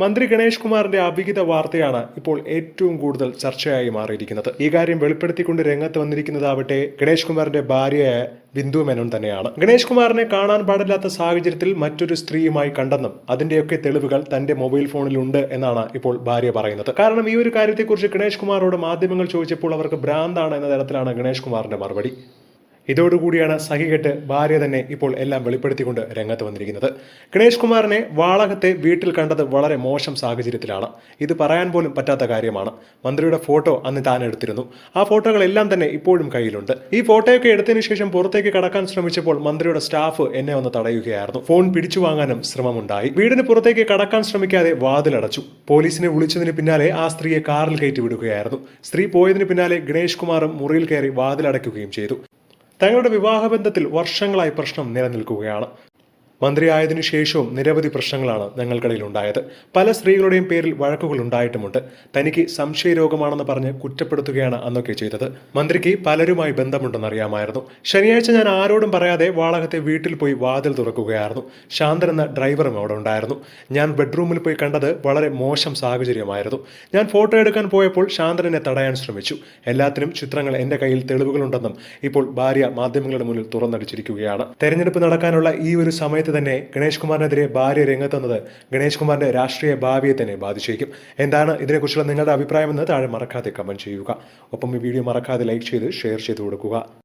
മന്ത്രി ഗണേഷ് കുമാറിന്റെ അവിഹിത വാർത്തയാണ് ഇപ്പോൾ ഏറ്റവും കൂടുതൽ ചർച്ചയായി മാറിയിരിക്കുന്നത്. ഈ കാര്യം വെളിപ്പെടുത്തിക്കൊണ്ട് രംഗത്ത് വന്നിരിക്കുന്നതാവട്ടെ ഗണേഷ് കുമാറിന്റെ ഭാര്യയായ ബിന്ദു മേനോൻ തന്നെയാണ്. ഗണേഷ് കുമാറിനെ കാണാൻ പാടില്ലാത്ത സാഹചര്യത്തിൽ മറ്റൊരു സ്ത്രീയുമായി കണ്ടെന്നും അതിന്റെയൊക്കെ തെളിവുകൾ തന്റെ മൊബൈൽ ഫോണിൽ ഉണ്ട് എന്നാണ് ഇപ്പോൾ ഭാര്യ പറയുന്നത്. കാരണം ഈ ഒരു കാര്യത്തെക്കുറിച്ച് ഗണേഷ് കുമാറോട് മാധ്യമങ്ങൾ ചോദിച്ചപ്പോൾ അവർക്ക് ഭ്രാന്താണ് എന്ന തരത്തിലാണ് ഗണേഷ് കുമാറിന്റെ മറുപടി. ഇതോടുകൂടിയാണ് സഹികെട്ട് ഭാര്യ തന്നെ ഇപ്പോൾ എല്ലാം വെളിപ്പെടുത്തിക്കൊണ്ട് രംഗത്ത് വന്നിരിക്കുന്നത്. ഗണേഷ് കുമാറിനെ വാളകത്തെ വീട്ടിൽ കണ്ടത് വളരെ മോശം സാഹചര്യത്തിലാണ്. ഇത് പറയാൻ പോലും പറ്റാത്ത കാര്യമാണ്. മന്ത്രിയുടെ ഫോട്ടോ അന്ന് താൻ എടുത്തിരുന്നു. ആ ഫോട്ടോകളെല്ലാം തന്നെ ഇപ്പോഴും കയ്യിലുണ്ട്. ഈ ഫോട്ടോയൊക്കെ എടുത്തതിനു ശേഷം പുറത്തേക്ക് കടക്കാൻ ശ്രമിച്ചപ്പോൾ മന്ത്രിയുടെ സ്റ്റാഫ് എന്നെ വന്ന് തടയുകയായിരുന്നു. ഫോൺ പിടിച്ചു വാങ്ങാനും ശ്രമമുണ്ടായി. വീടിന് പുറത്തേക്ക് കടക്കാൻ ശ്രമിക്കാതെ വാതിലടച്ചു. പോലീസിനെ വിളിച്ചതിന് പിന്നാലെ ആ സ്ത്രീയെ കാറിൽ കയറ്റി വിടുകയായിരുന്നു. സ്ത്രീ പോയതിന് പിന്നാലെ ഗണേഷ് കുമാറും മുറിയിൽ കയറി വാതിലടയ്ക്കുകയും ചെയ്തു. തങ്ങളുടെ വിവാഹബന്ധത്തിൽ വർഷങ്ങളായി പ്രശ്നം നിലനിൽക്കുകയാണ്. മന്ത്രിയായതിനു ശേഷവും നിരവധി പ്രശ്നങ്ങളാണ് ഞങ്ങൾക്കിടയിൽ ഉണ്ടായത്. പല സ്ത്രീകളുടെയും പേരിൽ വഴക്കുകൾ ഉണ്ടായിട്ടുമുണ്ട്. തനിക്ക് സംശയരോഗമാണെന്ന് പറഞ്ഞ് കുറ്റപ്പെടുത്തുകയാണ് അന്നൊക്കെ ചെയ്തത്. മന്ത്രിക്ക് പലരുമായി ബന്ധമുണ്ടെന്ന് അറിയാമായിരുന്നു. ശനിയാഴ്ച ഞാൻ ആരോടും പറയാതെ വാളകത്തെ വീട്ടിൽ പോയി വാതിൽ തുറക്കുകയായിരുന്നു. ശാന്തൻ എന്ന ഡ്രൈവറും അവിടെ ഉണ്ടായിരുന്നു. ഞാൻ ബെഡ്റൂമിൽ പോയി കണ്ടത് വളരെ മോശം സാഹചര്യമായിരുന്നു. ഞാൻ ഫോട്ടോ എടുക്കാൻ പോയപ്പോൾ ശാന്തനെ തടയാൻ ശ്രമിച്ചു. എല്ലാത്തിനും ചിത്രങ്ങൾ എന്റെ കയ്യിൽ തെളിവുകളുണ്ടെന്നും ഇപ്പോൾ ഭാര്യ മാധ്യമങ്ങളുടെ മുന്നിൽ തുറന്നടിച്ചിരിക്കുകയാണ്. തെരഞ്ഞെടുപ്പ് നടക്കാനുള്ള ഈ ഒരു സമയത്ത് തന്നെ ഗണേഷ് കുമാറിനെതിരെ ഭാര്യ രംഗത്തെന്നത് ഗണേഷ് കുമാറിന്റെ രാഷ്ട്രീയ ഭാവിയെ തന്നെ ബാധിച്ചേക്കും. എന്താണ് ഇതിനെക്കുറിച്ചുള്ള നിങ്ങളുടെ അഭിപ്രായമെന്ന് താഴെ മറക്കാതെ കമന്റ് ചെയ്യുക. ഒപ്പം ഈ വീഡിയോ മറക്കാതെ ലൈക്ക് ചെയ്ത് ഷെയർ ചെയ്ത് കൊടുക്കുക.